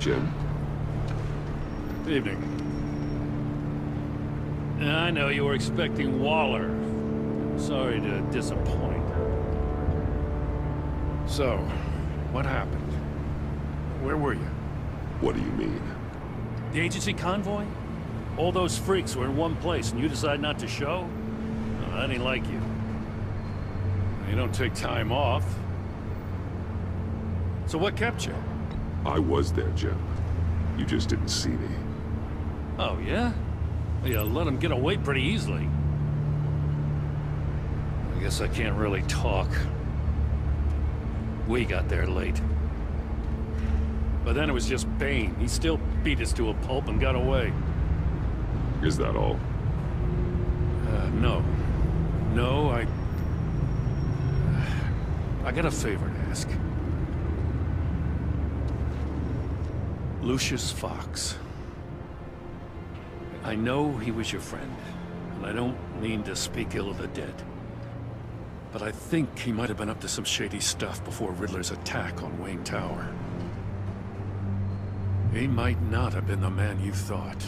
Jim? Evening. I know you were expecting Waller. Sorry to disappoint. So, what happened? Where were you? What do you mean? The agency convoy? All those freaks were in one place and you decide not to show? Oh, that ain't like you. You don't take time off. So what kept you? I was there, Jim. You just didn't see me. Oh, yeah? You let him get away pretty easily. I guess I can't really talk. We got there late. But then it was just Bane. He still beat us to a pulp and got away. Is that all? No. No, I got a favor to ask. Lucius Fox. I know he was your friend, and I don't mean to speak ill of the dead. But I think he might have been up to some shady stuff before Riddler's attack on Wayne Tower. He might not have been the man you thought.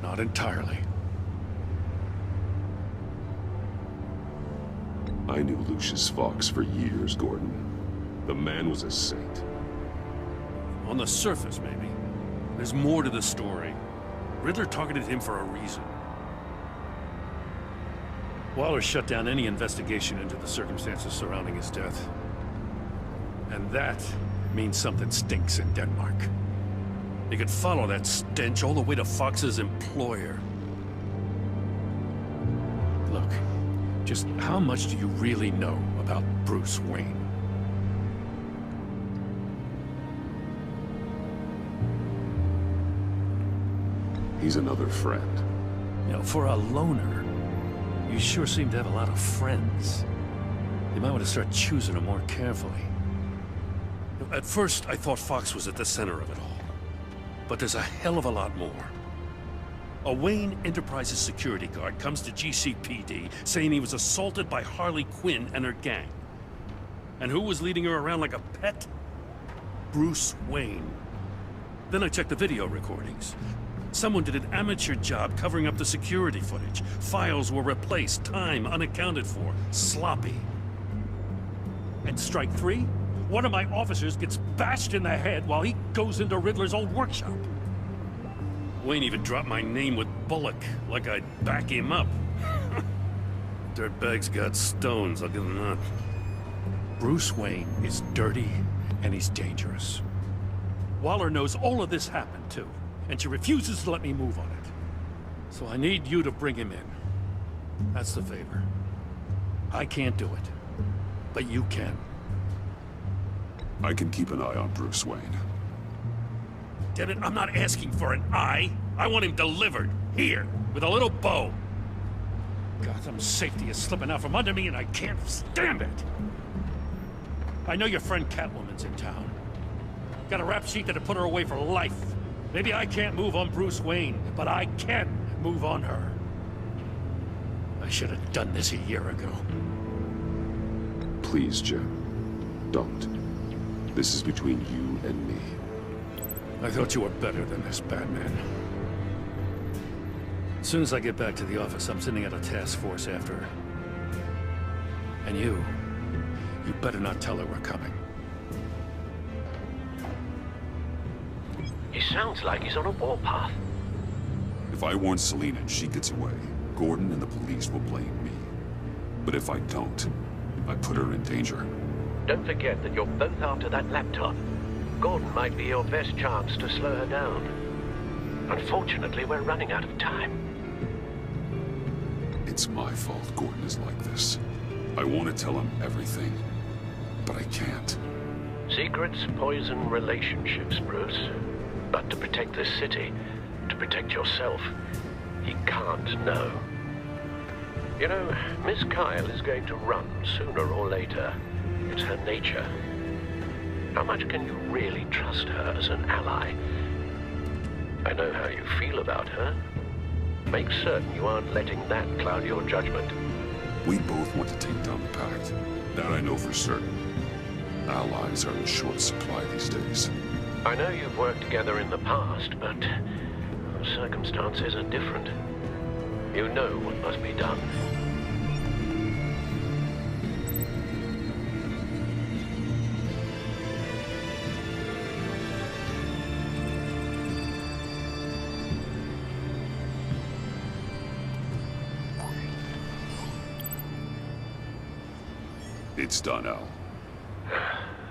Not entirely. I knew Lucius Fox for years, Gordon. The man was a saint. On the surface, maybe. There's more to the story. Riddler targeted him for a reason. Waller shut down any investigation into the circumstances surrounding his death. And that means something stinks in Denmark. You could follow that stench all the way to Fox's employer. Look, just how much do you really know about Bruce Wayne? He's another friend. You know, for a loner, you sure seem to have a lot of friends. You might want to start choosing them more carefully. At first, I thought Fox was at the center of it all. But there's a hell of a lot more. A Wayne Enterprises security guard comes to GCPD saying he was assaulted by Harley Quinn and her gang. And who was leading her around like a pet? Bruce Wayne. Then I checked the video recordings. Someone did an amateur job covering up the security footage. Files were replaced, time unaccounted for, sloppy. And strike three? One of my officers gets bashed in the head while he goes into Riddler's old workshop. Wayne even dropped my name with Bullock, like I'd back him up. Dirtbag's got stones, I'll give him that. Bruce Wayne is dirty, and he's dangerous. Waller knows all of this happened, too. And she refuses to let me move on it. So I need you to bring him in. That's the favor. I can't do it, but you can. I can keep an eye on Bruce Wayne. Damn it, I'm not asking for an eye. I want him delivered, here, with a little bow. Gotham's safety is slipping out from under me and I can't stand it. I know your friend Catwoman's in town. Got a rap sheet that'd put her away for life. Maybe I can't move on Bruce Wayne, but I can move on her. I should have done this a year ago. Please, Jim. Don't. This is between you and me. I thought you were better than this, Batman. As soon as I get back to the office, I'm sending out a task force after her. And you better not tell her we're coming. He sounds like he's on a warpath. If I warn Selina and she gets away, Gordon and the police will blame me. But if I don't, I put her in danger. Don't forget that you're both after that laptop. Gordon might be your best chance to slow her down. Unfortunately, we're running out of time. It's my fault Gordon is like this. I want to tell him everything, but I can't. Secrets poison relationships, Bruce. But to protect this city, to protect yourself, he can't know. You know, Miss Kyle is going to run sooner or later. It's her nature. How much can you really trust her as an ally? I know how you feel about her. Make certain you aren't letting that cloud your judgment. We both want to take down the Pact. That I know for certain. Allies are in short supply these days. I know you've worked together in the past, but circumstances are different. You know what must be done. It's done, Al.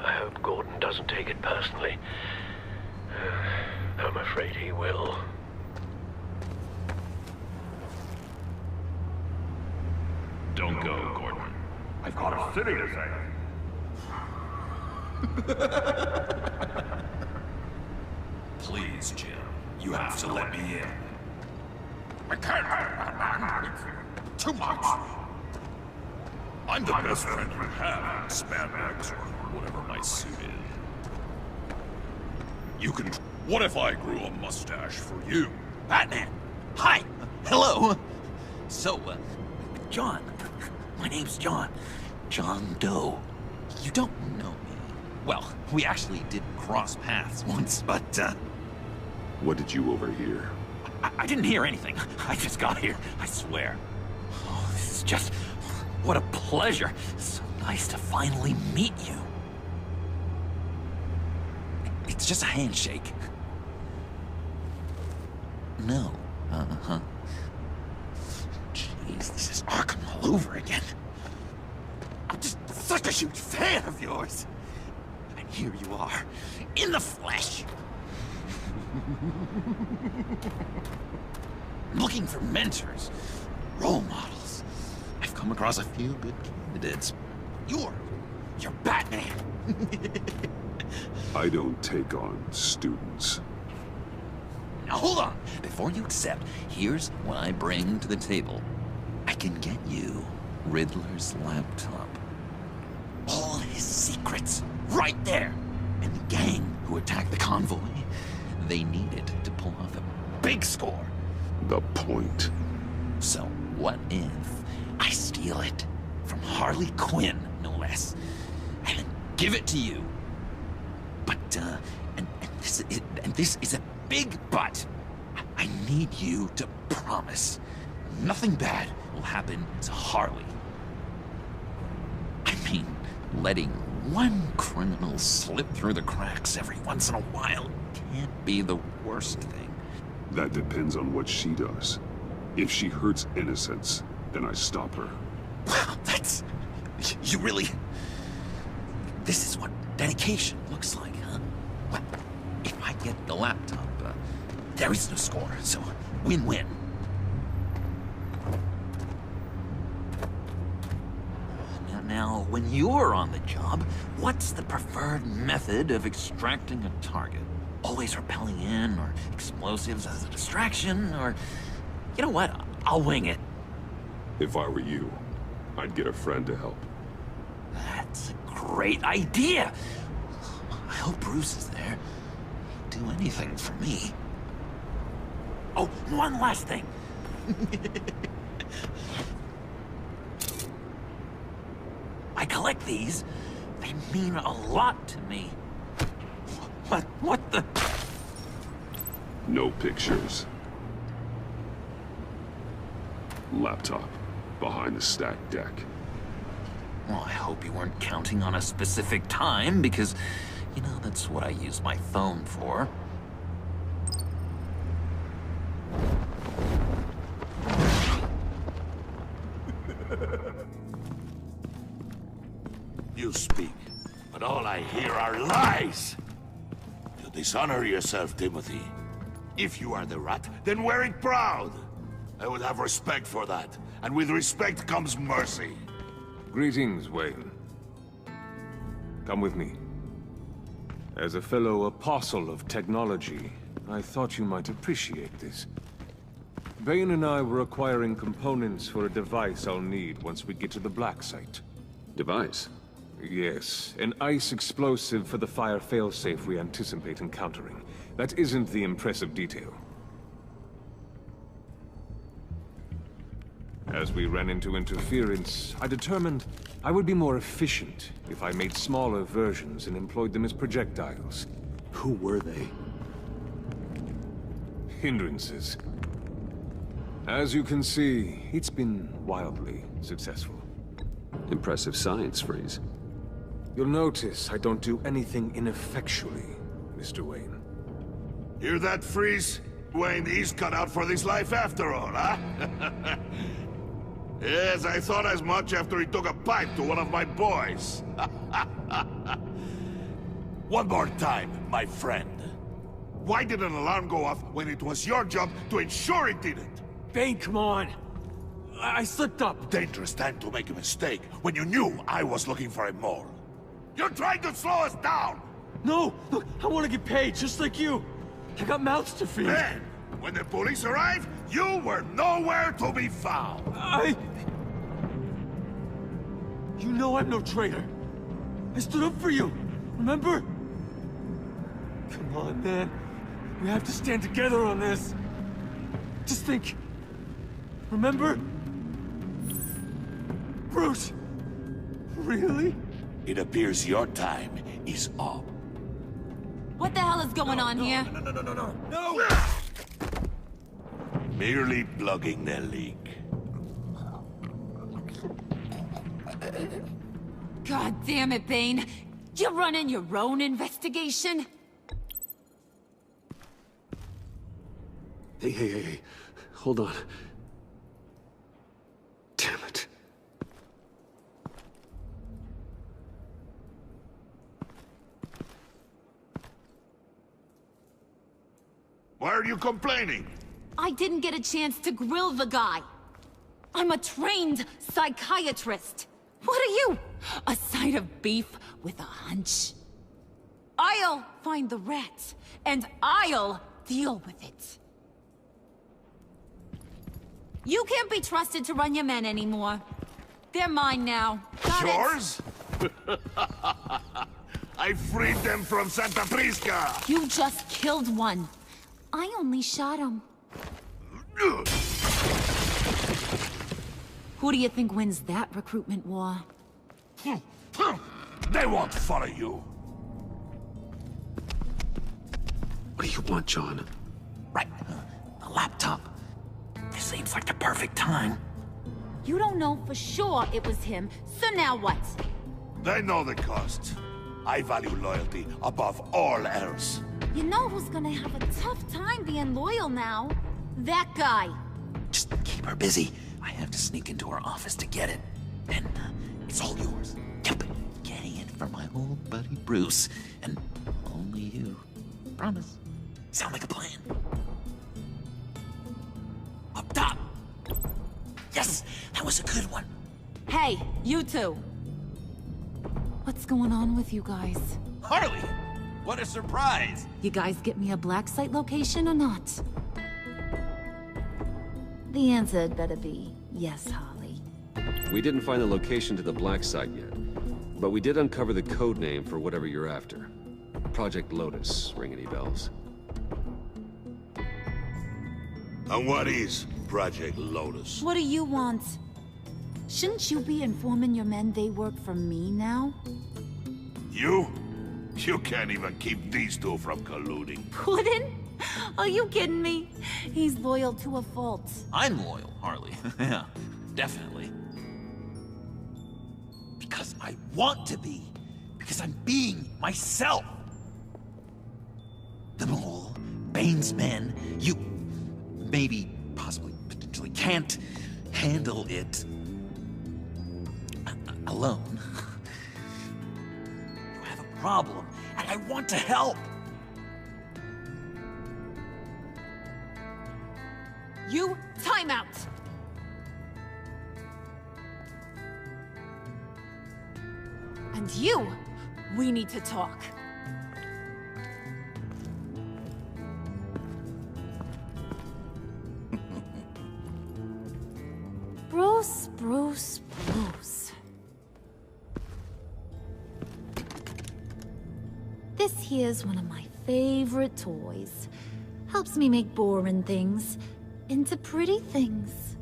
I hope Gordon doesn't take it personally. I'm afraid he will. Don't go, Gordon. I've got a city to save. Please, Jim. You have to let me in. I can't, man. It's too much. I'm the best friend you have in spandex or whatever my suit is. You can... What if I grew a mustache for you? Batman! Hi! Hello! So, John. My name's John. John Doe. You don't know me. Well, we actually did cross paths once, but, What did you overhear? I didn't hear anything. I just got here, I swear. Oh, this is just... What a pleasure. So nice to finally meet you. It's just a handshake. No. Uh-huh. Jeez, this is Arkham all over again. I'm just such a huge fan of yours. And here you are, in the flesh. Looking for mentors, role models. I've come across a few good candidates. You're Batman. I don't take on students. Now hold on. Before you accept, here's what I bring to the table. I can get you Riddler's laptop. All his secrets, right there. And the gang who attacked the convoy, they needed to pull off a big score. The point. So what if I steal it from Harley Quinn, no less, and give it to you? But, and this is a big but. I need you to promise nothing bad will happen to Harley. I mean, letting one criminal slip through the cracks every once in a while can't be the worst thing. That depends on what she does. If she hurts innocents, then I stop her. Wow, that's... You really... This is what dedication looks like, huh? Well, if I get the laptop, there is no score, so win-win. Now, when you're on the job, what's the preferred method of extracting a target? Always rappelling in, or explosives as a distraction, or... You know what? I'll wing it. If I were you, I'd get a friend to help. That's a great idea. I hope Bruce is there. He'd do anything for me. Oh, one last thing. I collect these. They mean a lot to me. What the... No pictures. Laptop. Behind the stacked deck. Well, I hope you weren't counting on a specific time, because, you know, that's what I use my phone for. You speak, but all I hear are lies. You dishonor yourself, Timothy. If you are the rat, then wear it proud. I would have respect for that, and with respect comes mercy. Greetings, Wayne. Come with me. As a fellow apostle of technology, I thought you might appreciate this. Bane and I were acquiring components for a device I'll need once we get to the Black Site. Device? Yes, an ice explosive for the fire failsafe we anticipate encountering. That isn't the impressive detail. As we ran into interference, I determined I would be more efficient if I made smaller versions and employed them as projectiles. Who were they? Hindrances. As you can see, it's been wildly successful. Impressive science, Freeze. You'll notice I don't do anything ineffectually, Mr. Wayne. Hear that, Freeze? Wayne, he's cut out for this life after all, huh? Yes, I thought as much after he took a pipe to one of my boys. One more time, my friend. Why did an alarm go off when it was your job to ensure it didn't? Bane, come on! I slipped up! Dangerous time to make a mistake when you knew I was looking for a mole. You're trying to slow us down! No! Look, I want to get paid, just like you! I got mouths to feed! Then, when the police arrived, you were nowhere to be found! You know I'm no traitor! I stood up for you, remember? Come on, man. We have to stand together on this. Just think. Remember? Bruce! Really? It appears your time is up. What the hell is going on here? No! Merely plugging the leak. God damn it, Bane. You're running your own investigation? Hey. Hold on. Damn it. Why are you complaining? I didn't get a chance to grill the guy. I'm a trained psychiatrist. What are you? A side of beef with a hunch? I'll find the rat, and I'll deal with it. You can't be trusted to run your men anymore. They're mine now. Got it? Yours? I freed them from Santa Prisca! You just killed one. I only shot him. Who do you think wins that recruitment war? They won't follow you. What do you want, John? Right, a laptop. This seems like the perfect time. You don't know for sure it was him, so now what? They know the cost. I value loyalty above all else. You know who's gonna have a tough time being loyal now? That guy. Just keep her busy. I have to sneak into her office to get it. And it's all yours. Yep, getting it for my old buddy Bruce. And only you. Promise. Sound like a plan? Up top! Yes! That was a good one. Hey, you two. What's going on with you guys? Harley! What a surprise! You guys get me a black site location or not? The answer had better be yes, Harley. We didn't find the location to the black site yet, but we did uncover the code name for whatever you're after. Project Lotus. Ring any bells? And what is Project Lotus? What do you want? Shouldn't you be informing your men they work for me now? You? You can't even keep these two from colluding. Puddin'? Are you kidding me? He's loyal to a fault. I'm loyal, Harley. Yeah, definitely. Because I want to be. Because I'm being myself. The Mole, Bane's men, you... maybe, possibly, potentially can't handle it alone. You have a problem, and I want to help. You, time out! And you, we need to talk. Bruce. This here's one of my favorite toys. Helps me make boring things into pretty things.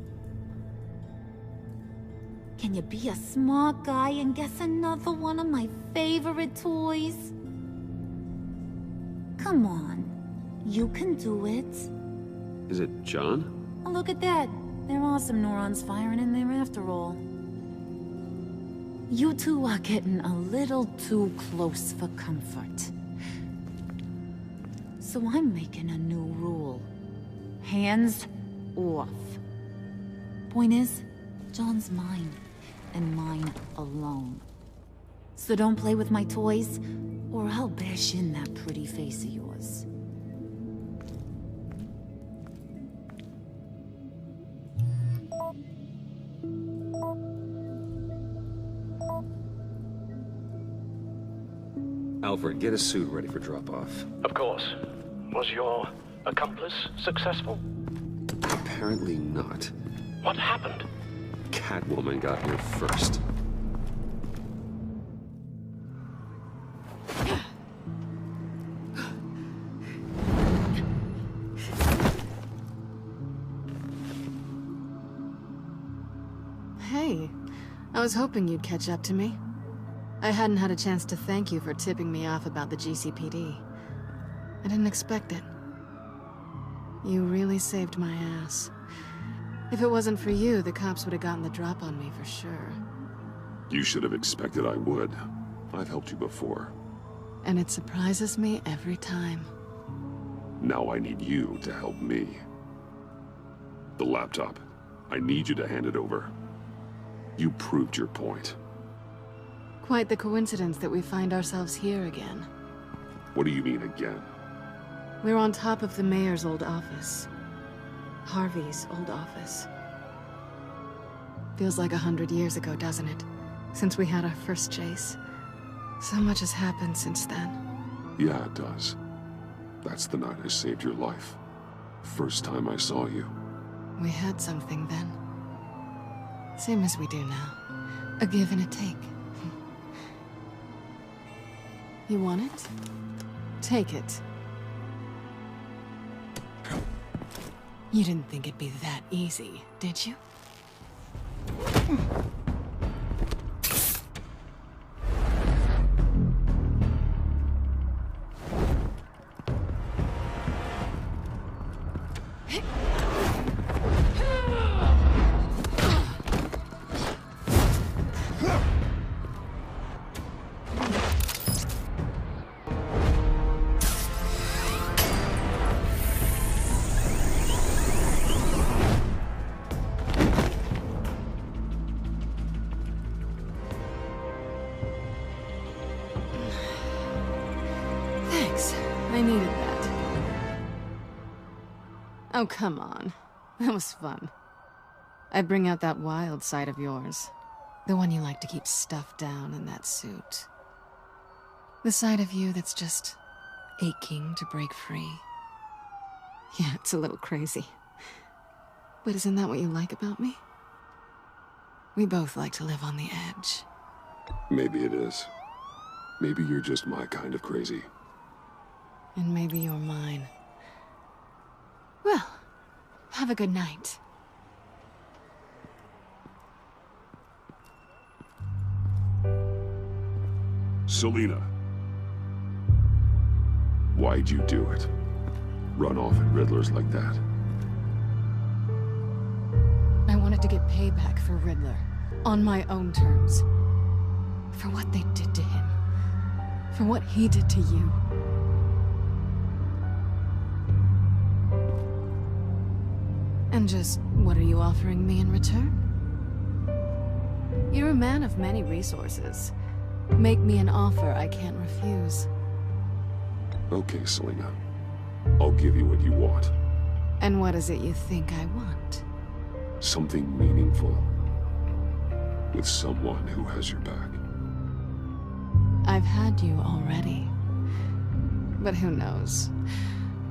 Can you be a smart guy and guess another one of my favorite toys? Come on. You can do it. Is it John? Oh, look at that. There are some neurons firing in there after all. You two are getting a little too close for comfort. So I'm making a new rule. Hands off. Point is, John's mine, and mine alone. So don't play with my toys, or I'll bash in that pretty face of yours. Alfred, get a suit ready for drop-off. Of course. Was your accomplice successful? Apparently not. What happened? Catwoman got here first. Hey, I was hoping you'd catch up to me. I hadn't had a chance to thank you for tipping me off about the GCPD. I didn't expect it. You really saved my ass. If it wasn't for you, the cops would have gotten the drop on me for sure. You should have expected I would. I've helped you before. And it surprises me every time. Now I need you to help me. The laptop. I need you to hand it over. You proved your point. Quite the coincidence that we find ourselves here again. What do you mean again? We're on top of the mayor's old office. Harvey's old office. Feels like 100 years ago, doesn't it? Since we had our first chase. So much has happened since then. Yeah, it does. That's the night I saved your life. First time I saw you. We had something then. Same as we do now. A give and a take. You want it? Take it. You didn't think it'd be that easy, did you? I needed that. Oh, come on. That was fun. I bring out that wild side of yours. The one you like to keep stuffed down in that suit. The side of you that's just aching to break free. Yeah, it's a little crazy. But isn't that what you like about me? We both like to live on the edge. Maybe it is. Maybe you're just my kind of crazy. And maybe you're mine. Well, have a good night. Selina. Why'd you do it? Run off at Riddlers like that? I wanted to get payback for Riddler. On my own terms. For what they did to him. For what he did to you. And just, what are you offering me in return? You're a man of many resources. Make me an offer I can't refuse. Okay, Selina. I'll give you what you want. And what is it you think I want? Something meaningful. With someone who has your back. I've had you already. But who knows?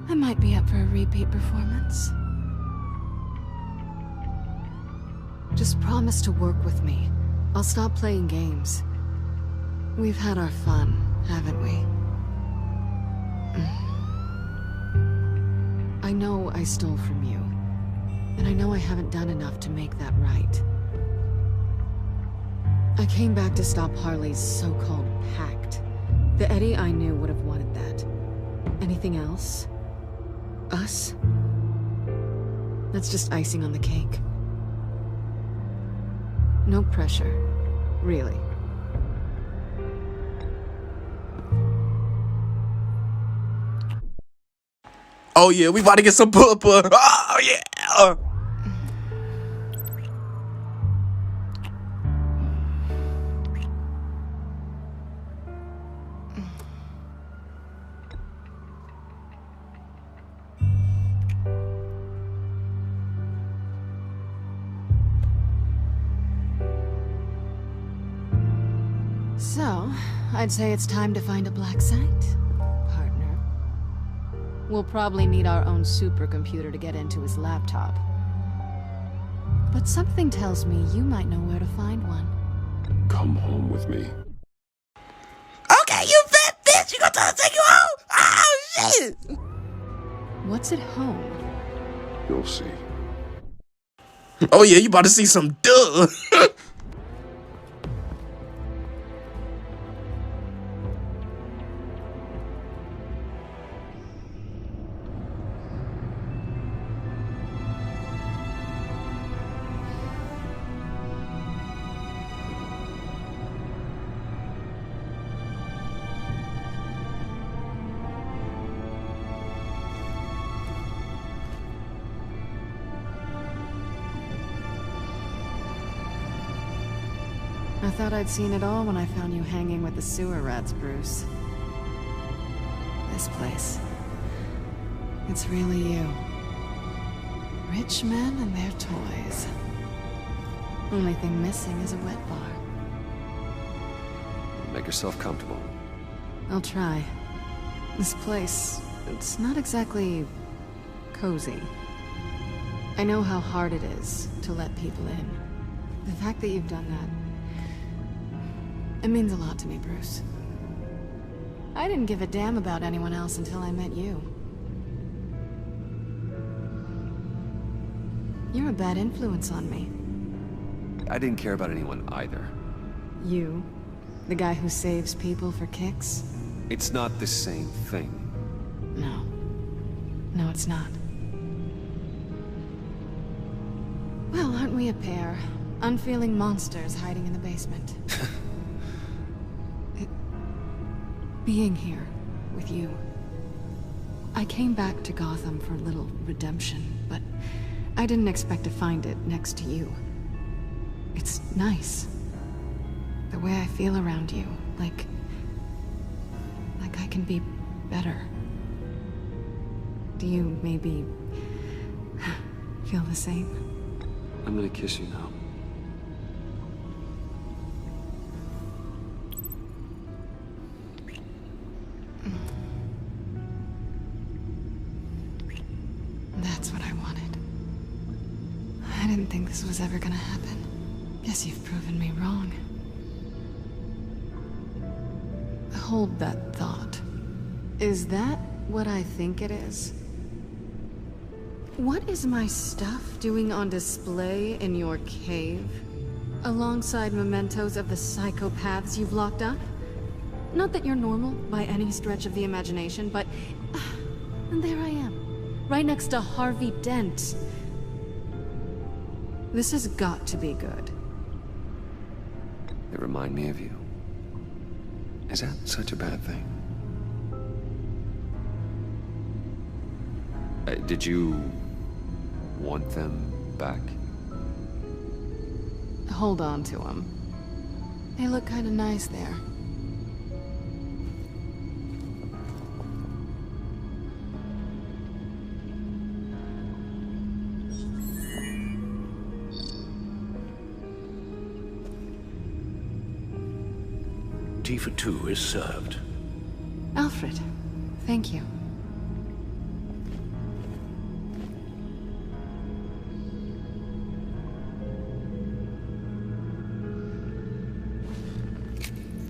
I might be up for a repeat performance. Just promise to work with me. I'll stop playing games. We've had our fun, haven't we? I know I stole from you. And I know I haven't done enough to make that right. I came back to stop Harley's so-called pact. The Eddie I knew would have wanted that. Anything else? Us? That's just icing on the cake. No pressure. Really. Oh yeah, we about to get some puppa. Oh yeah. So, I'd say it's time to find a black site, partner. We'll probably need our own supercomputer to get into his laptop. But something tells me you might know where to find one. Come home with me. Okay, you fat bitch. You gonna try to take you home? Oh shit. What's at home? You'll see. Oh yeah, you about to see some duh. I thought I'd seen it all when I found you hanging with the sewer rats, Bruce. This place. It's really you. Rich men and their toys. Only thing missing is a wet bar. Make yourself comfortable. I'll try. This place, it's not exactly cozy. I know how hard it is to let people in. The fact that you've done that, it means a lot to me, Bruce. I didn't give a damn about anyone else until I met you. You're a bad influence on me. I didn't care about anyone either. You? The guy who saves people for kicks? It's not the same thing. No. No, it's not. Well, aren't we a pair? Unfeeling monsters hiding in the basement. Being here with you. I came back to Gotham for a little redemption, but I didn't expect to find it next to you. It's nice. The way I feel around you, like I can be better. Do you maybe feel the same? I'm gonna kiss you now. That's what I wanted. I didn't think this was ever gonna happen. Guess you've proven me wrong. Hold that thought. Is that what I think it is? What is my stuff doing on display in your cave? Alongside mementos of the psychopaths you've locked up? Not that you're normal by any stretch of the imagination, but... and there I am. Right next to Harvey Dent. This has got to be good. They remind me of you. Is that such a bad thing? Did you want them back? Hold on to them. They look kind of nice there. Tea for two is served. Alfred, thank you.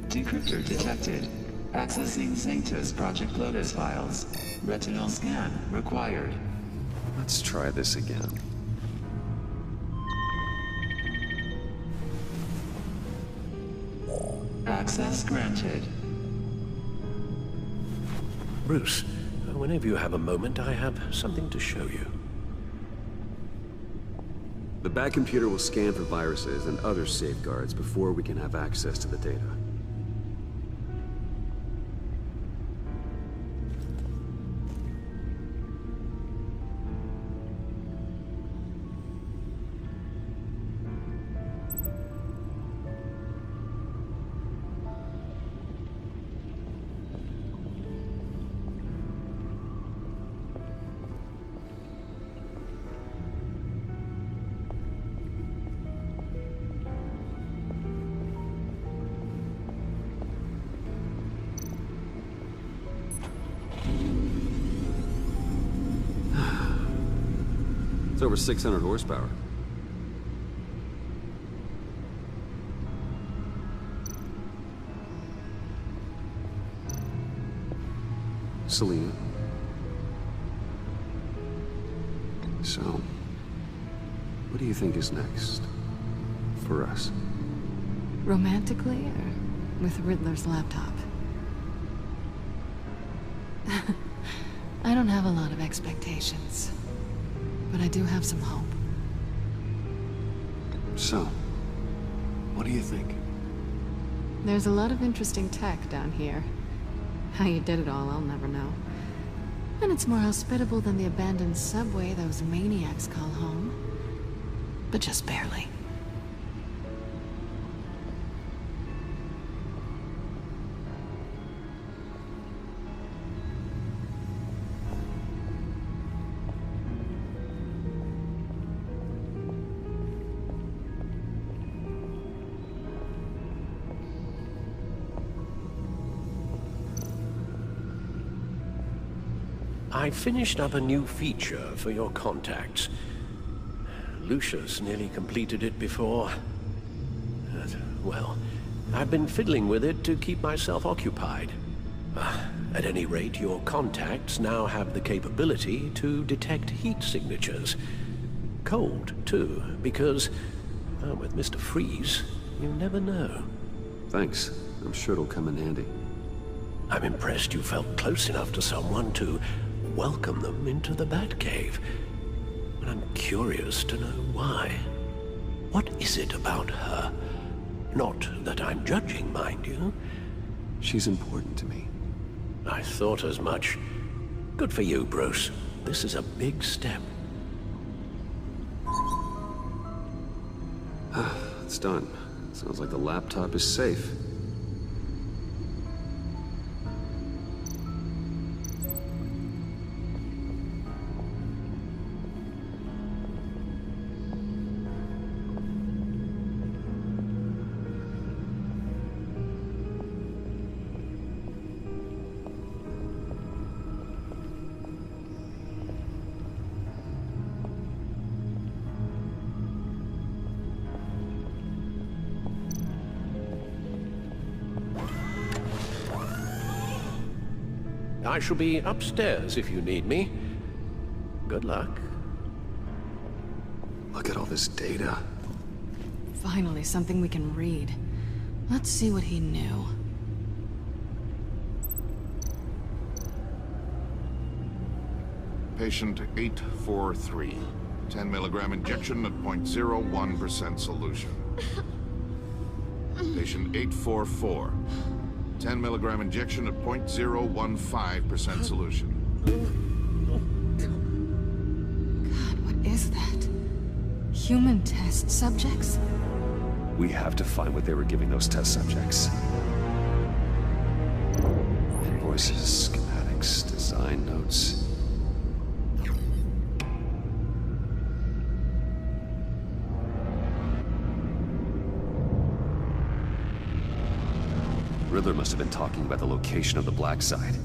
Decryptor detected. Accessing Sanctus Project Lotus files. Retinal scan required. Let's try this again. Access granted. Bruce, whenever you have a moment, I have something to show you. The back computer will scan for viruses and other safeguards before we can have access to the data. It's over 600 horsepower. Selena. So, what do you think is next? For us? Romantically, or with Riddler's laptop? I don't have a lot of expectations. But I do have some hope. So, what do you think? There's a lot of interesting tech down here. How you did it all, I'll never know. And it's more hospitable than the abandoned subway those maniacs call home. But just barely. I finished up a new feature for your contacts. Lucius nearly completed it before. Well, I've been fiddling with it to keep myself occupied. At any rate, your contacts now have the capability to detect heat signatures. Cold, too, because, with Mr. Freeze, you never know. Thanks. I'm sure it'll come in handy. I'm impressed you felt close enough to someone to welcome them into the Batcave. But I'm curious to know why. What is it about her? Not that I'm judging, mind you. She's important to me. I thought as much. Good for you, Bruce. This is a big step. It's done. Sounds like the laptop is safe. I shall be upstairs if you need me. Good luck. Look at all this data. Finally, something we can read. Let's see what he knew. Patient 843. 10 milligram injection at 0.01% solution. Patient 844. 10 milligram injection at 0.015% solution. God, what is that? Human test subjects? We have to find what they were giving those test subjects. Invoices, schematics, design notes. Riddler must have been talking about the location of the black site.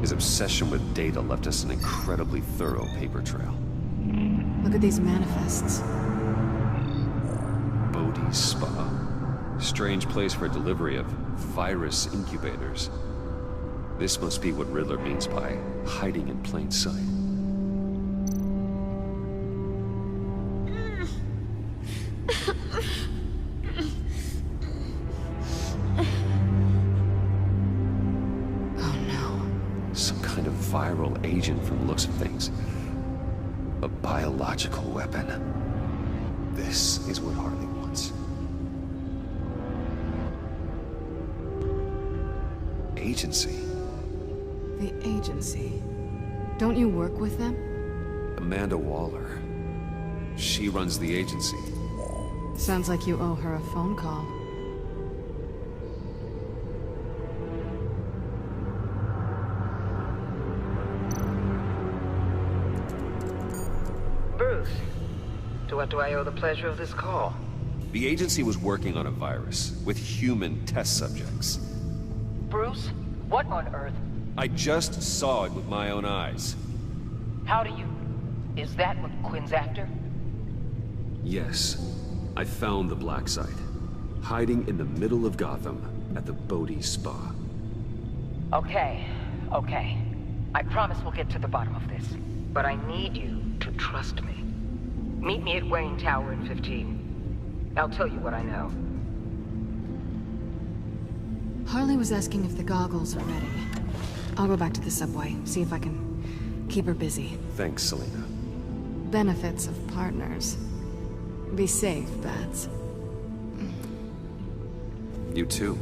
His obsession with data left us an incredibly thorough paper trail. Look at these manifests. Bodhi's Spa. Strange place for delivery of virus incubators. This must be what Riddler means by hiding in plain sight. from the looks of things. A biological weapon. This is what Harley wants. Agency. The agency. Don't you work with them? Amanda Waller. She runs the agency. Sounds like you owe her a phone call. Bruce, to what do I owe the pleasure of this call? The agency was working on a virus with human test subjects. Bruce, what on earth? I just saw it with my own eyes. How do you... Is that what Quinn's after? Yes. I found the black site. Hiding in the middle of Gotham at the Bodhi Spa. Okay. I promise we'll get to the bottom of this. But I need you to trust me. Meet me at Wayne Tower in 15. I'll tell you what I know. Harley was asking if the goggles are ready. I'll go back to the subway, see if I can keep her busy. Thanks, Selena. Benefits of partners. Be safe, Bats. You too.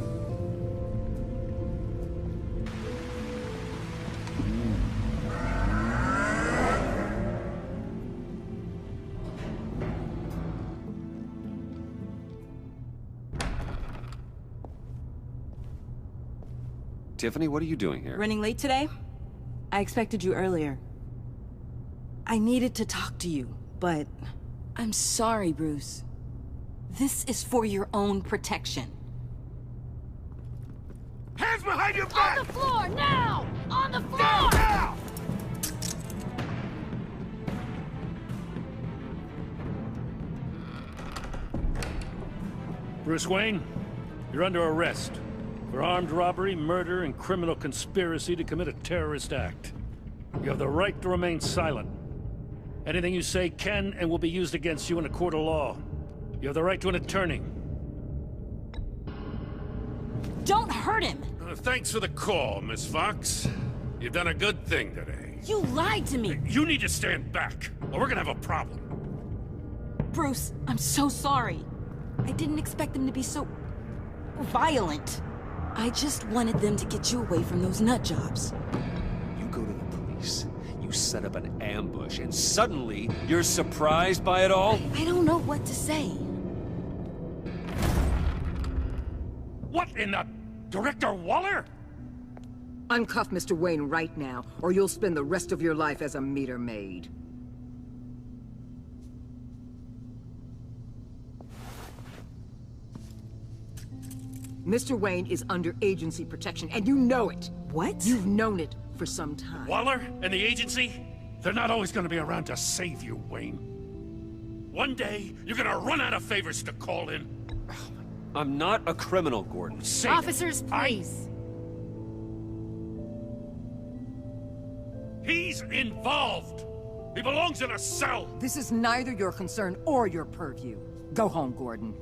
Tiffany, what are you doing here? Running late today? I expected you earlier. I needed to talk to you, but... I'm sorry, Bruce. This is for your own protection. Hands behind your back! On the floor, now! On the floor! Now! Bruce Wayne, you're under arrest for armed robbery, murder, and criminal conspiracy to commit a terrorist act. You have the right to remain silent. Anything you say can and will be used against you in a court of law. You have the right to an attorney. Don't hurt him! Thanks for the call, Miss Fox. You've done a good thing today. You lied to me! You need to stand back, or we're gonna have a problem. Bruce, I'm so sorry. I didn't expect them to be so... violent. I just wanted them to get you away from those nut jobs. You go to the police, you set up an ambush, and suddenly you're surprised by it all? I don't know what to say. What in the... Director Waller? Uncuff Mr. Wayne right now, or you'll spend the rest of your life as a meter maid. Mr. Wayne is under agency protection, and you know it. What? You've known it for some time. Waller and the agency? They're not always gonna be around to save you, Wayne. One day, you're gonna run out of favors to call in. I'm not a criminal, Gordon. Say Officers, please. He's involved. He belongs in a cell. This is neither your concern or your purview. Go home, Gordon.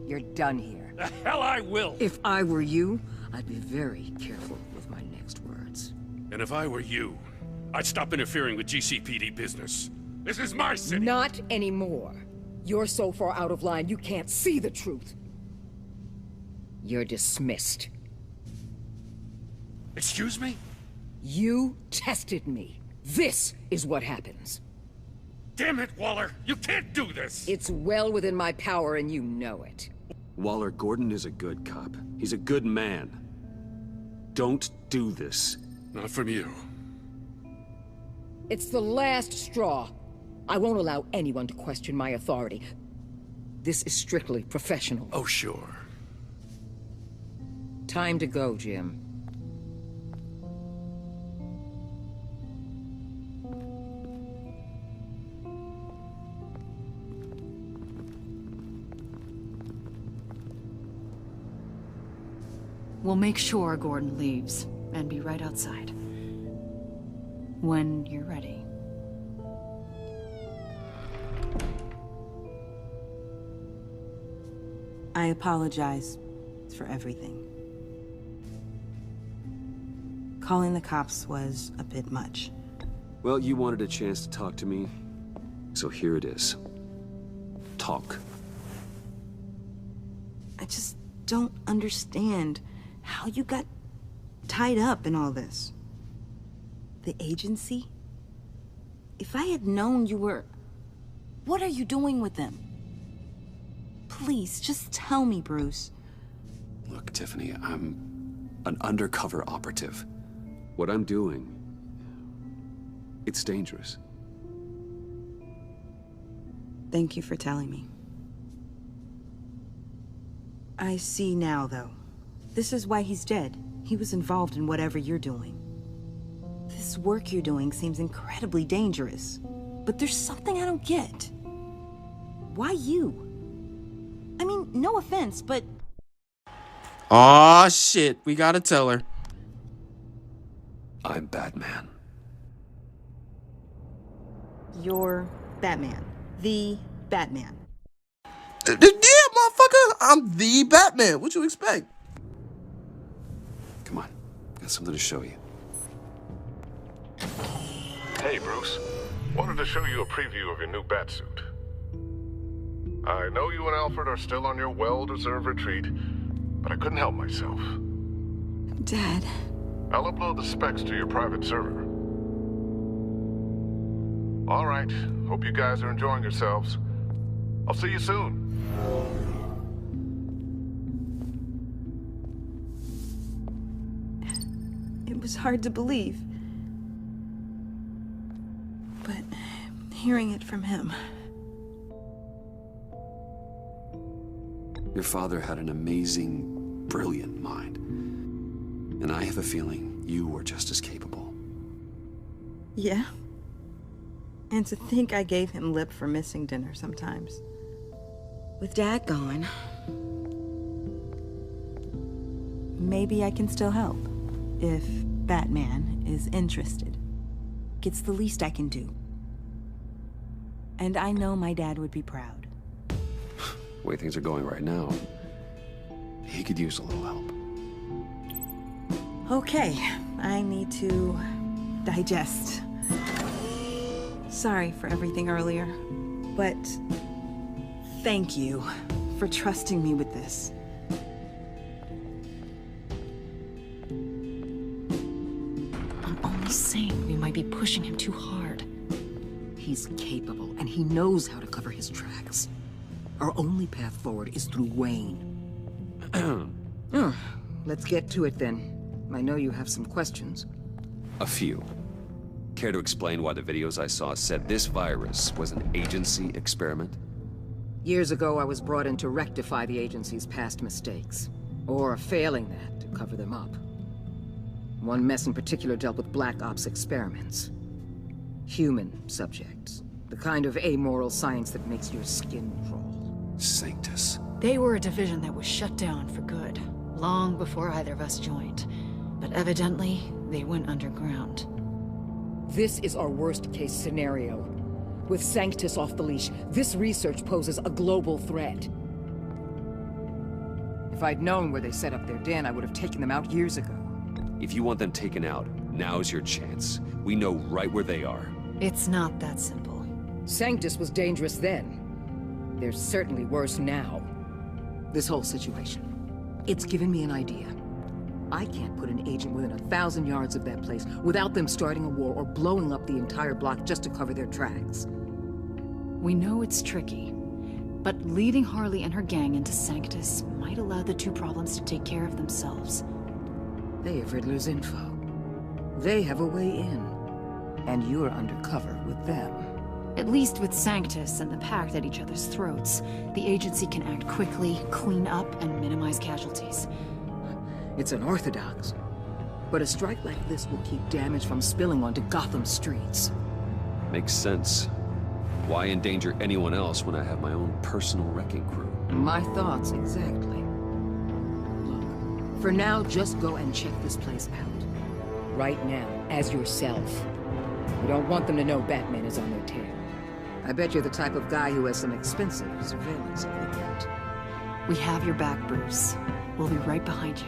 You're done here. The hell I will. If I were you, I'd be very careful with my next words. And if I were you, I'd stop interfering with GCPD business. This is my city. Not anymore. You're so far out of line you can't see the truth. You're dismissed. Excuse me? You tested me. This is what happens. Damn it, Waller! You can't do this! It's well within my power and you know it. Waller, Gordon is a good cop. He's a good man. Don't do this. Not from you. It's the last straw. I won't allow anyone to question my authority. This is strictly professional. Oh, sure. Time to go, Jim. We'll make sure Gordon leaves, and be right outside. When you're ready. I apologize for everything. Calling the cops was a bit much. Well, you wanted a chance to talk to me, so here it is. Talk. I just don't understand how you got tied up in all this. The agency? If I had known you were... What are you doing with them? Please, just tell me, Bruce. Look, Tiffany, I'm an undercover operative. What I'm doing, it's dangerous. Thank you for telling me. I see now, though. This is why he's dead. He was involved in whatever you're doing. This work you're doing seems incredibly dangerous. But there's something I don't get. Why you? I mean, no offense, but... Aw, shit. We gotta tell her. I'm Batman. You're Batman. The Batman. Yeah, motherfucker. I'm the Batman. What you expect? Come on. Got something to show you. Hey, Bruce. Wanted to show you a preview of your new Batsuit. I know you and Alfred are still on your well-deserved retreat, but I couldn't help myself. Dad. I'll upload the specs to your private server. All right. Hope you guys are enjoying yourselves. I'll see you soon. It was hard to believe. But hearing it from him... Your father had an amazing, brilliant mind. And I have a feeling you were just as capable. Yeah? And to think I gave him lip for missing dinner sometimes. With Dad gone... maybe I can still help. If Batman is interested. It's the least I can do. And I know my dad would be proud. The way things are going right now, he could use a little help. Okay, I need to digest. Sorry for everything earlier, but thank you for trusting me with this. I'm only saying we might be pushing him too hard. He's capable, and he knows how to cover his tracks. Our only path forward is through Wayne. Let's get to it then. I know you have some questions. A few. Care to explain why the videos I saw said this virus was an agency experiment? Years ago, I was brought in to rectify the agency's past mistakes. Or failing that, to cover them up. One mess in particular dealt with Black Ops experiments. Human subjects. The kind of amoral science that makes your skin crawl. Sanctus. They were a division that was shut down for good, long before either of us joined. But evidently, they went underground. This is our worst-case scenario. With Sanctus off the leash, this research poses a global threat. If I'd known where they set up their den, I would have taken them out years ago. If you want them taken out, now's your chance. We know right where they are. It's not that simple. Sanctus was dangerous then. They're certainly worse now. This whole situation, it's given me an idea. I can't put an agent within 1,000 yards of that place without them starting a war or blowing up the entire block just to cover their tracks. We know it's tricky, but leading Harley and her gang into Sanctus might allow the two problems to take care of themselves. They have Riddler's info. They have a way in. And you're undercover with them. At least with Sanctus and the Pact at each other's throats, the agency can act quickly, clean up, and minimize casualties. It's unorthodox. But a strike like this will keep damage from spilling onto Gotham streets. Makes sense. Why endanger anyone else when I have my own personal wrecking crew? My thoughts, exactly. Look, for now, just go and check this place out. Right now, as yourself. We don't want them to know Batman is on their tail. I bet you're the type of guy who has some expensive surveillance equipment. We have your back, Bruce. We'll be right behind you.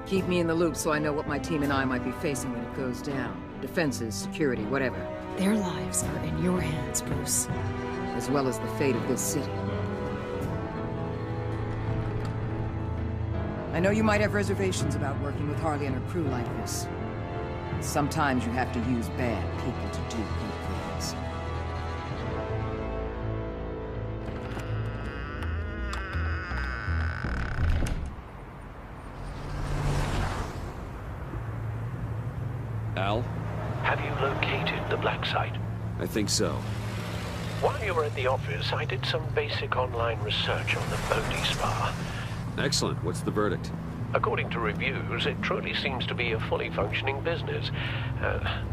Keep me in the loop so I know what my team and I might be facing when it goes down. Defenses, security, whatever. Their lives are in your hands, Bruce. As well as the fate of this city. I know you might have reservations about working with Harley and her crew like this. Sometimes you have to use bad people to do good things. Al? Have you located the black site? I think so. While you were at the office, I did some basic online research on the Bodhi Spa. Excellent. What's the verdict? According to reviews, it truly seems to be a fully functioning business.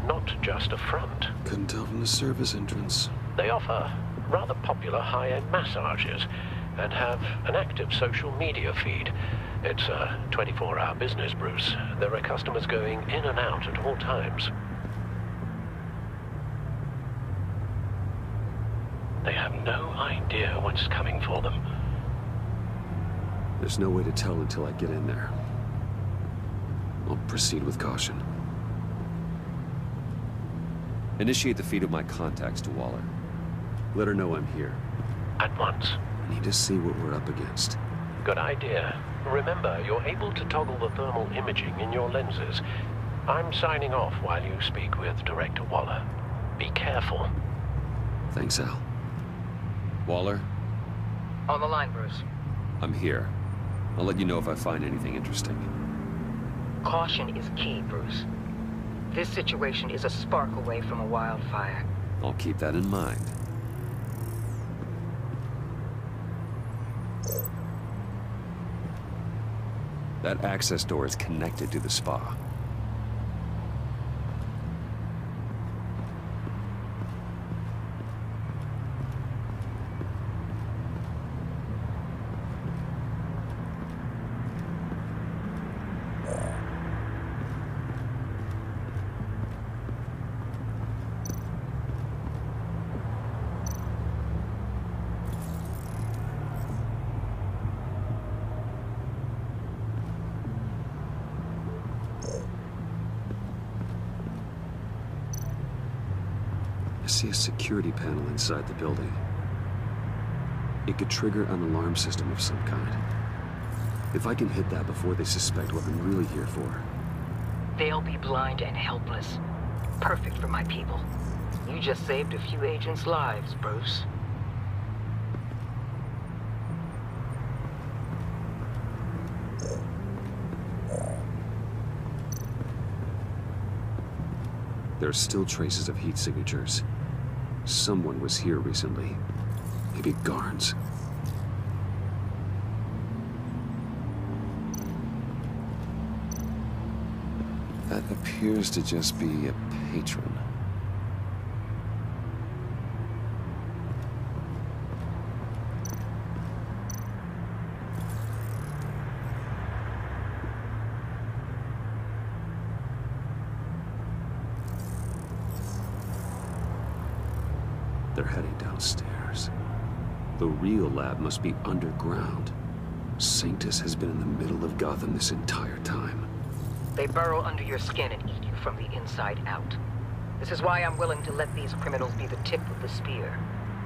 Not just a front. Couldn't tell from the service entrance. They offer rather popular high-end massages and have an active social media feed. It's a 24-hour business, Bruce. There are customers going in and out at all times. They have no idea what's coming for them. There's no way to tell until I get in there. I'll proceed with caution. Initiate the feed of my contacts to Waller. Let her know I'm here. At once. I need to see what we're up against. Good idea. Remember, you're able to toggle the thermal imaging in your lenses. I'm signing off while you speak with Director Waller. Be careful. Thanks, Al. Waller? On the line, Bruce. I'm here. I'll let you know if I find anything interesting. Caution is key, Bruce. This situation is a spark away from a wildfire. I'll keep that in mind. That access door is connected to the spa. I see a security panel inside the building. It could trigger an alarm system of some kind. If I can hit that before they suspect what I'm really here for. They'll be blind and helpless. Perfect for my people. You just saved a few agents' lives, Bruce. There are still traces of heat signatures. Someone was here recently. Maybe Garns. That appears to just be a patron. They're heading downstairs. The real lab must be underground. Sanctus has been in the middle of Gotham this entire time. They burrow under your skin and eat you from the inside out. This is why I'm willing to let these criminals be the tip of the spear.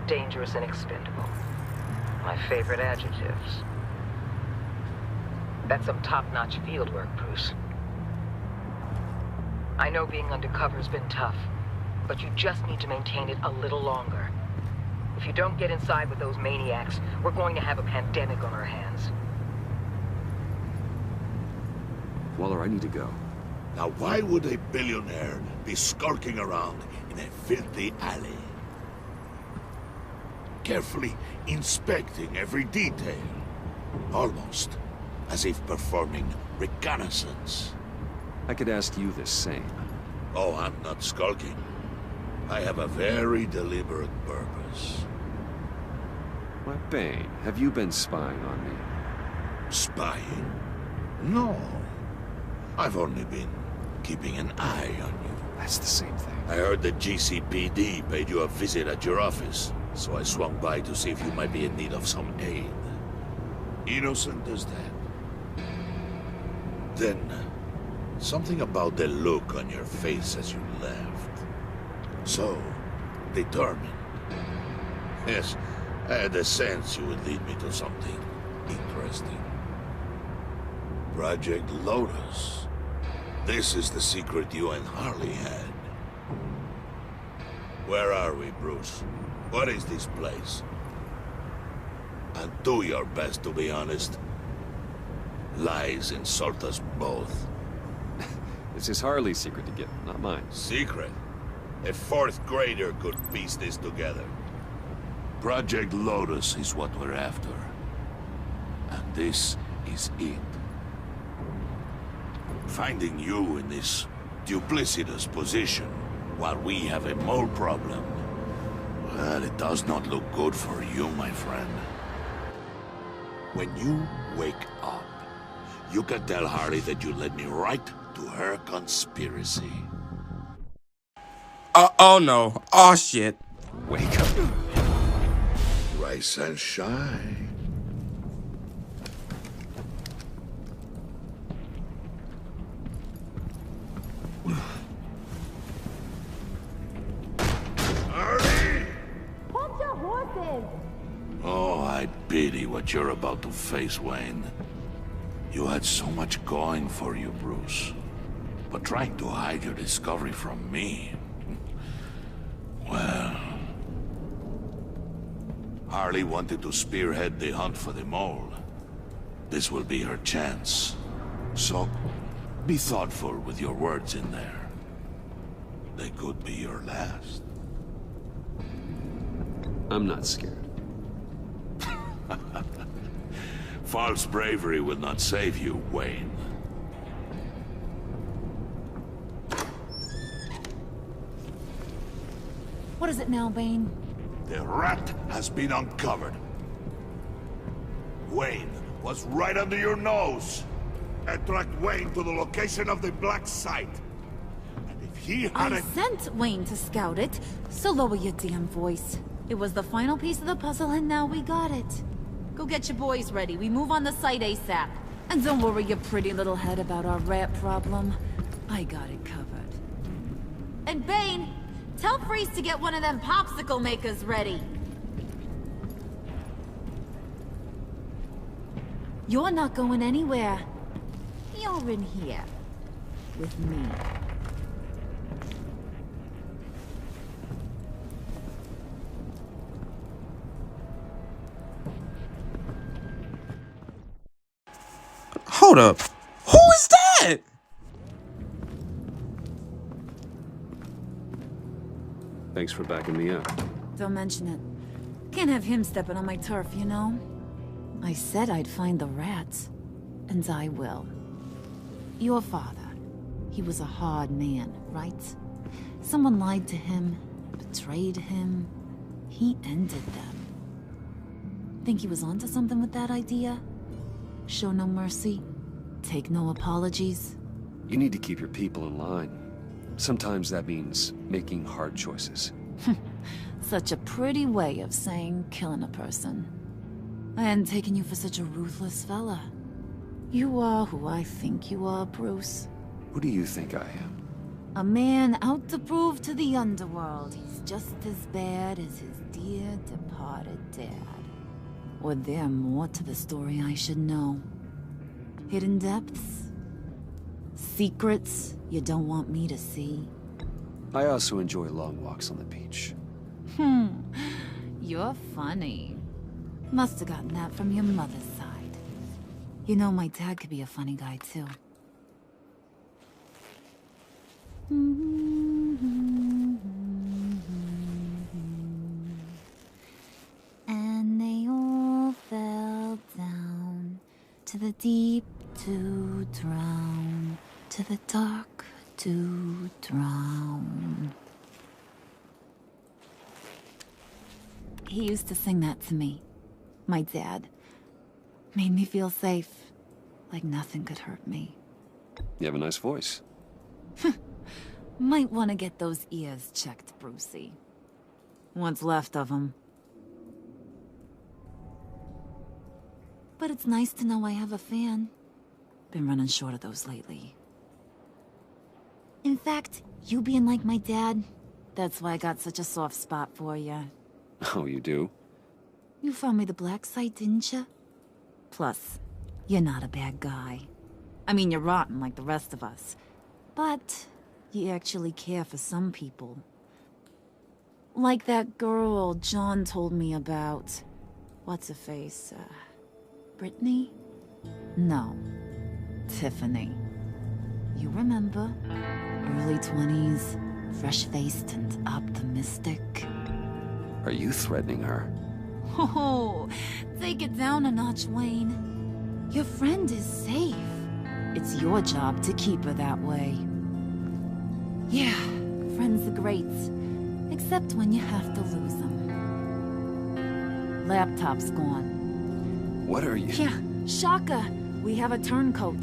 Dangerous and expendable. My favorite adjectives. That's some top-notch field work, Bruce. I know being undercover's been tough, but you just need to maintain it a little longer. If you don't get inside with those maniacs, we're going to have a pandemic on our hands. Waller, I need to go. Now why would a billionaire be skulking around in a filthy alley? Carefully inspecting every detail. Almost as if performing reconnaissance. I could ask you the same. Oh, I'm not skulking. I have a very deliberate purpose. My Bane, have you been spying on me? Spying? No. I've only been keeping an eye on you. That's the same thing. I heard the GCPD paid you a visit at your office, so I swung by to see if you might be in need of some aid. Innocent as that. Then, something about the look on your face as you left. So, determined. Yes, I had a sense you would lead me to something interesting. Project Lotus. This is the secret you and Harley had. Where are we, Bruce? What is this place? And do your best to be honest. Lies insult us both. This is Harley's secret to get, not mine. Secret? A fourth grader could piece this together. Project Lotus is what we're after. And this is it. Finding you in this duplicitous position while we have a mole problem, well, it does not look good for you, my friend. When you wake up, you can tell Harley that you led me right to her conspiracy. Oh no. Oh shit. Wake up. Rise and shine. Hold your horses! Oh, I pity what you're about to face, Wayne. You had so much going for you, Bruce. But trying to hide your discovery from me... Well... Harley wanted to spearhead the hunt for the mole. This will be her chance. So, be thoughtful with your words in there. They could be your last. I'm not scared. False bravery will not save you, Wayne. What is it now, Bane? The rat has been uncovered. Wayne was right under your nose. Attract Wayne to the location of the black site. And if he had I sent Wayne to scout it, so lower your damn voice. It was the final piece of the puzzle and now we got it. Go get your boys ready. We move on the site ASAP. And don't worry your pretty little head about our rat problem. I got it covered. And Bane, tell Freeze to get one of them popsicle makers ready. You're not going anywhere. You're in here. With me. Hold up. Who is that? Thanks for backing me up. Don't mention it. Can't have him stepping on my turf, you know? I said I'd find the rats. And I will. Your father. He was a hard man, right? Someone lied to him, betrayed him. He ended them. Think he was onto something with that idea? Show no mercy? Take no apologies? You need to keep your people in line. Sometimes that means making hard choices. Such a pretty way of saying killing a person. I hadn't taken you for such a ruthless fella. You are who I think you are, Bruce. Who do you think I am? A man out to prove to the underworld he's just as bad as his dear departed dad. Or there more to the story I should know? Hidden depths? Secrets you don't want me to see? I also enjoy long walks on the beach. You're funny. Must have gotten that from your mother's side. You know my dad could be a funny guy too. And they all fell down to the deep to drown, to the dark to drown. He used to sing that to me. My dad. Made me feel safe. Like nothing could hurt me. You have a nice voice. Might want to get those ears checked, Brucey. What's left of them. But it's nice to know I have a fan. Been running short of those lately. In fact, you being like my dad, That's why I got such a soft spot for you. Oh, you do? You found me the black site, didn't you? Plus, you're not a bad guy. I mean, you're rotten like the rest of us. But you actually care for some people. Like that girl John told me about. What's her face? Brittany? No. Tiffany. You remember? Early 20s, fresh-faced and optimistic. Are you threatening her? Oh, take it down a notch, Wayne. Your friend is safe. It's your job to keep her that way. Yeah, friends are great. Except when you have to lose them. Laptop's gone. What are you? Yeah, shocker. We have a turncoat.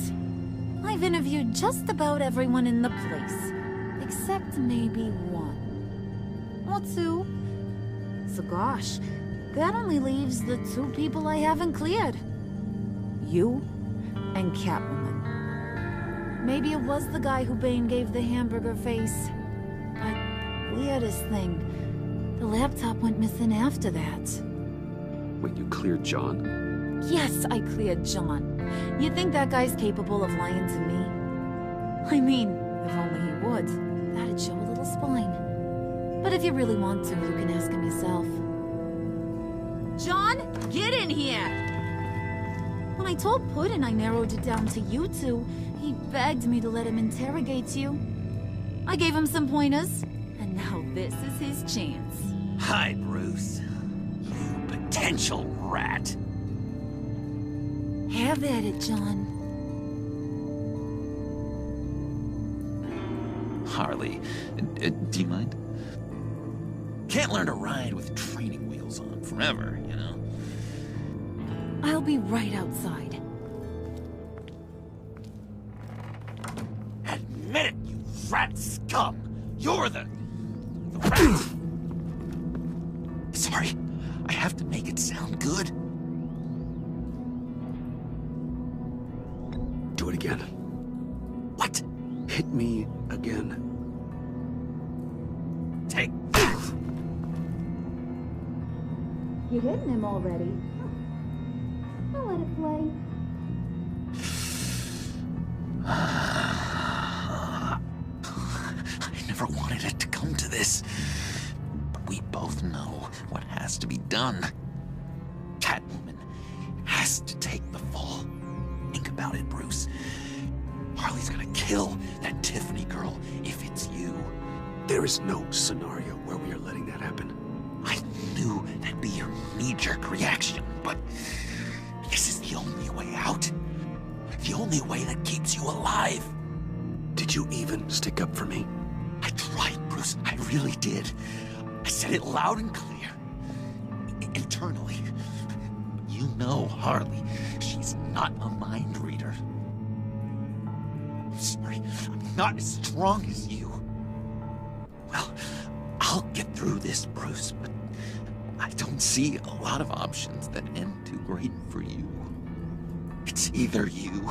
I've interviewed just about everyone in the place. Except maybe one. Or two. So gosh, that only leaves the two people I haven't cleared. You and Catwoman. Maybe it was the guy who Bane gave the hamburger face. But weirdest thing, the laptop went missing after that. Wait, you cleared John? Yes, I cleared John. You think that guy's capable of lying to me? I mean, if only he would. That'd show a little spine. But if you really want to, you can ask him yourself. John, get in here! When I told Puddin' I narrowed it down to you two, he begged me to let him interrogate you. I gave him some pointers, and now this is his chance. Hi, Bruce. You potential rat. Have at it, John. Harley, do you mind? Can't learn to ride with training wheels on forever, you know? I'll be right outside. Admit it, you rat scum! You're the rat! Sorry, I have to make it sound good. Do it again. What? Hit me again. Take that! You're hitting him already. I'll let it play. I never wanted it to come to this. But we both know what has to be done. Catwoman has to take the fall. Think about it, Bruce. Harley's gonna kill that Tiffany girl if it's you. There is no scenario where we are letting that happen. I knew that'd be your knee-jerk reaction, but this is the only way out. The only way that keeps you alive. Did you even stick up for me? I tried, Bruce. I really did. I said it loud and clear. Internally. You know Harley. She's not a mind reader. I'm sorry. I'm not as strong as you. Well, I'll get through this, Bruce, but I don't see a lot of options that end too great for you. It's either you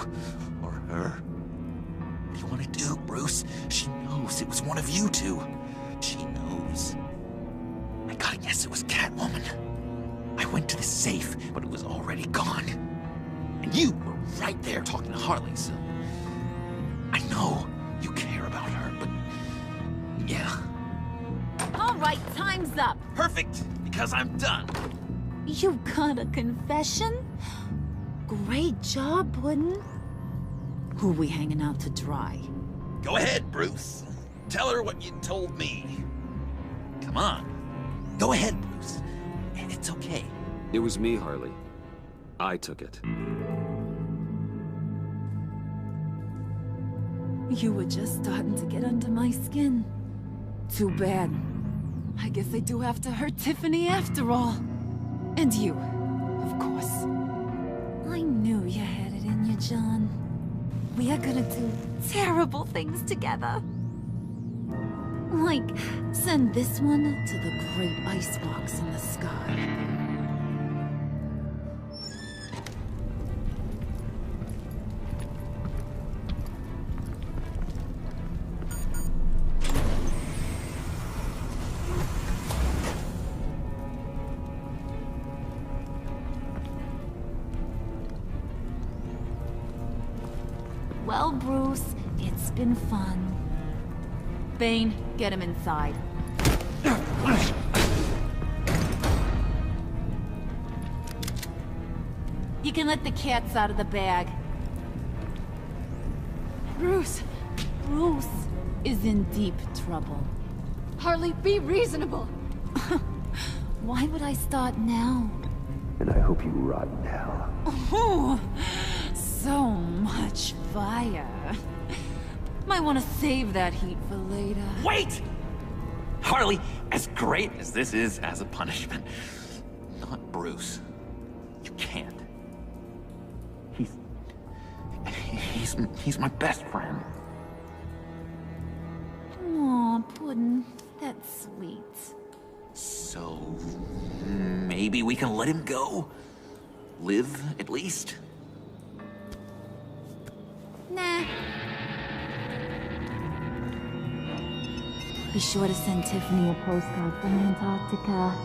or her. What do you want to do, Bruce? She knows it was one of you two. She knows. I gotta guess it was Catwoman. I went to the safe, but it was already gone. And you were right there talking to Harley, so... I know you care about her, but... yeah. All right, time's up. Perfect, because I'm done. You got a confession? Great job, Puddin'. Who we hanging out to dry? Go ahead, Bruce. Tell her what you told me. Come on. Go ahead, Bruce. It's okay. It was me, Harley. I took it. You were just starting to get under my skin. Too bad. I guess I do have to hurt Tiffany after all. And you, of course. I knew you had it in you, John. We are gonna do terrible things together. Like, send this one to the great icebox in the sky. Well, Bruce, it's been fun. Bane, get him inside. You can let the cats out of the bag. Bruce is in deep trouble. Harley, be reasonable. Why would I start now? And I hope you rot in hell. Oh, so much fire. Might want to save that heat for later. Wait! Harley, as great as this is as a punishment, not Bruce. You can't. He's my best friend. Aw, Puddin', that's sweet. So, maybe we can let him go? Live, at least? Nah. Be sure to send Tiffany a postcard from Antarctica.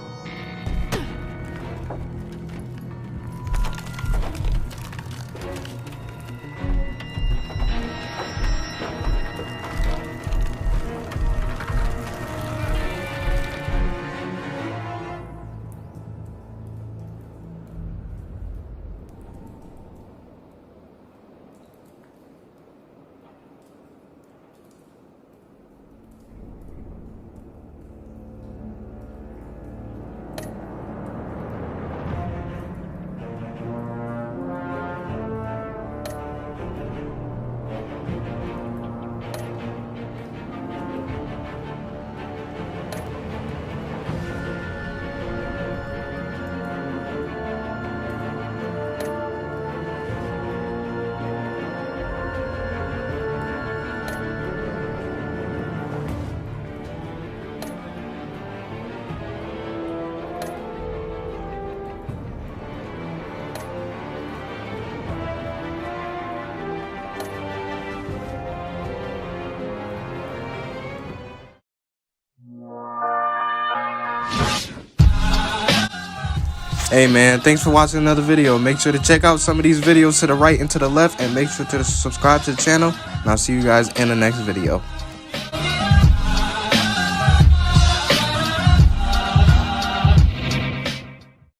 Hey man, thanks for watching another video. Make sure to check out some of these videos to the right and to the left, and make sure to subscribe to the channel, and I'll see you guys in the next video.